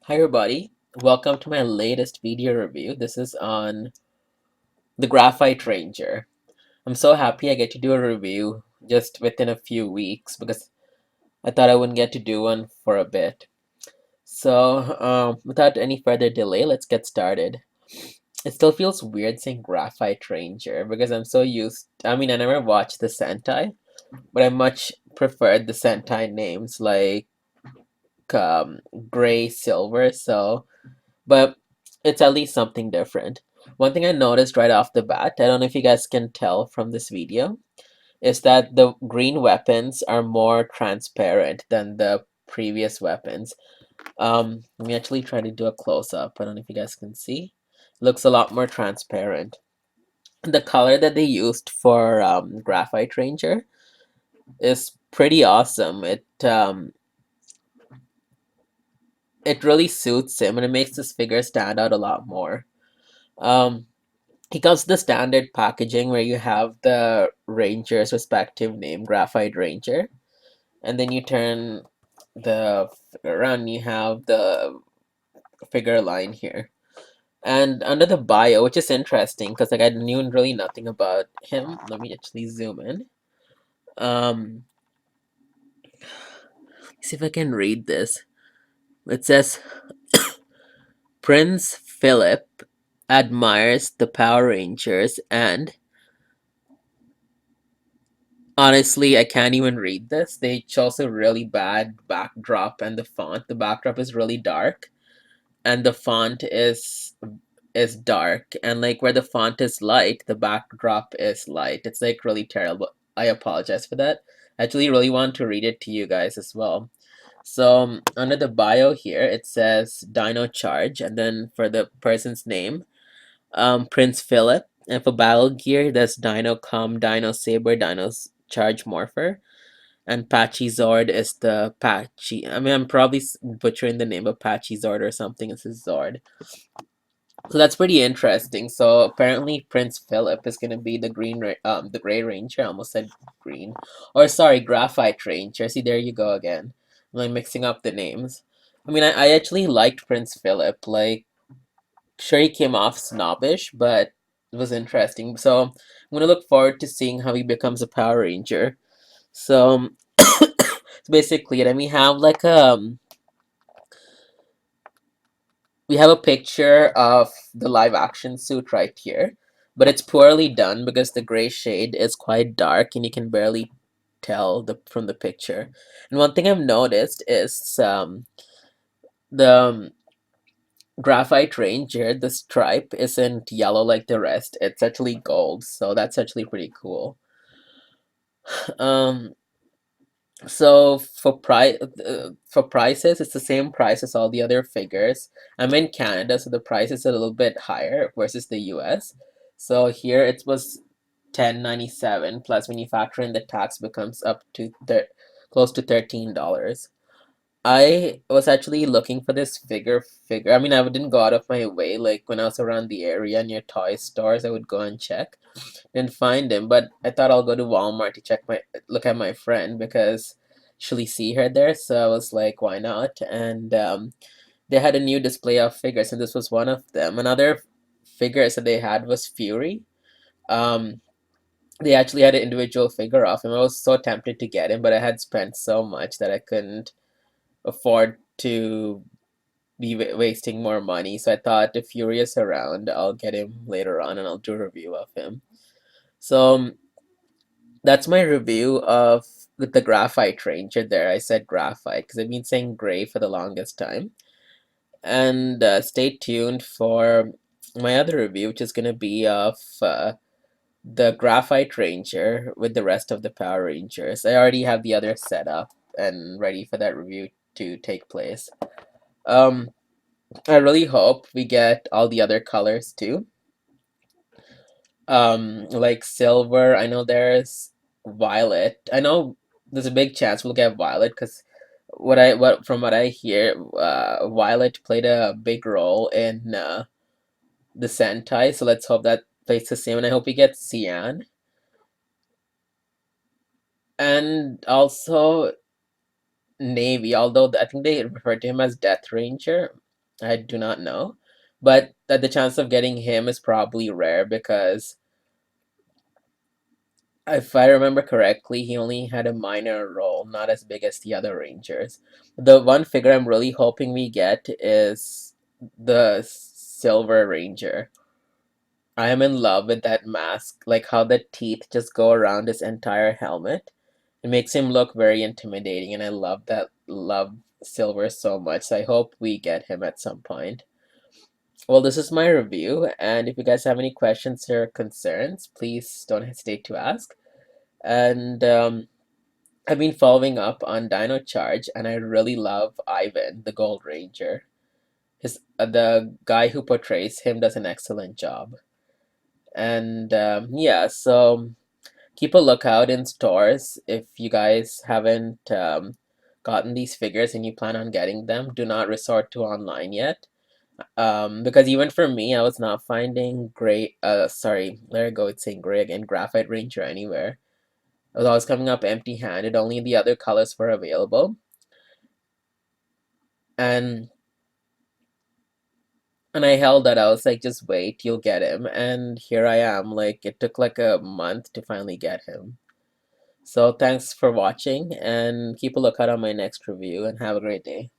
Hi everybody, welcome to my latest video review. This is on the Graphite Ranger. I'm so happy I get to do a review just within a few weeks because I thought I wouldn't get to do one for a bit. So without any further delay, let's get started. It still feels weird saying Graphite Ranger because I'm so I never watched the Sentai, but I much preferred the Sentai names like um, Gray, Silver, but it's at least something different. One thing I noticed right off the bat, I don't know if you guys can tell from this video, is that the green weapons are more transparent than the previous weapons. Let me actually try to do a close-up. I don't know if you guys can see. Looks a lot more transparent. The color that they used for Graphite Ranger is pretty awesome. It really suits him and it makes this figure stand out a lot more. Um, He comes to the standard packaging where you have the Ranger's respective name, Graphite Ranger, and then you turn the figure around, you have the figure line here. And under the bio, which is interesting because like I knew really nothing about him. Let me actually zoom in. Um, see if I can read this. It says Prince Philip admires the Power Rangers and honestly, I can't even read this. They chose a really bad backdrop and the font. The backdrop is really dark and the font is dark. And like where the font is light, the backdrop is light. It's like really terrible. I apologize for that. I actually really want to read it to you guys as well. So under the bio here, it says Dino Charge, and then for the person's name, Prince Philip, and for battle gear, that's Dino Com, Dino Saber, Dino's Charge Morpher, and Patchy Zord is the Patchy. I mean, I'm probably butchering the name of Patchy Zord or something. It's his Zord. So that's pretty interesting. So apparently, Prince Philip is gonna be the Gray Ranger. I almost said green, or sorry, Graphite Ranger. See, there you go again. I'm like mixing up the names. I mean, I actually liked Prince Philip. Like, sure, he came off snobbish, but it was interesting. So I'm gonna look forward to seeing how he becomes a Power Ranger. So, so basically, then we have a picture of the live action suit right here, but it's poorly done because the gray shade is quite dark and you can barely tell from the picture. And one thing I've noticed is the Graphite Ranger, the stripe isn't yellow like the rest. It's actually gold, so that's actually pretty cool. Um, so for prices, it's the same price as all the other figures. I'm in Canada, so the price is a little bit higher versus the US. So here it was 10.97 plus when you factor in the tax becomes up to close to $13. I was actually looking for this figure. I mean, I didn't go out of my way. Like when I was around the area near toy stores, I would go and check. Didn't find him, but I thought I'll go to Walmart to look at my friend because actually see her there. So I was like, why not? And they had a new display of figures, and this was one of them. Another figures that they had was Fury. Um, they actually had an individual figure of him. I was so tempted to get him, but I had spent so much that I couldn't afford to be wasting more money. So I thought if Fury is around, I'll get him later on and I'll do a review of him. So that's my review of the Graphite Ranger there. I said Graphite because I've been saying gray for the longest time. And stay tuned for my other review, which is going to be of the Graphite Ranger with the rest of the Power Rangers. I already have the other set up and ready for that review to take place. Um, I really hope we get all the other colors too. Like silver. I know there's violet. I know there's a big chance we'll get violet because what I hear, violet played a big role in the Sentai. So let's hope that plays the same. And I hope we get cyan and also navy. Although I think they refer to him as Death Ranger. I do not know. But the chance of getting him is probably rare because if I remember correctly, he only had a minor role, not as big as the other Rangers. The one figure I'm really hoping we get is the Silver Ranger. I am in love with that mask, like how the teeth just go around his entire helmet. It makes him look very intimidating, and I love Silver so much. So I hope we get him at some point. Well, this is my review, and if you guys have any questions or concerns, please don't hesitate to ask. And I've been following up on Dino Charge, and I really love Ivan, the Gold Ranger. The guy who portrays him does an excellent job. And yeah, so keep a lookout in stores if you guys haven't gotten these figures and you plan on getting them. Do not resort to online yet. Because even for me, I was not finding gray. Sorry, there I go. It's saying gray again. Graphite Ranger anywhere. I was always coming up empty-handed. Only the other colors were available, and I held that. I was like, just wait, you'll get him. And here I am. Like it took like a month to finally get him. So thanks for watching, and keep a lookout on my next review. And have a great day.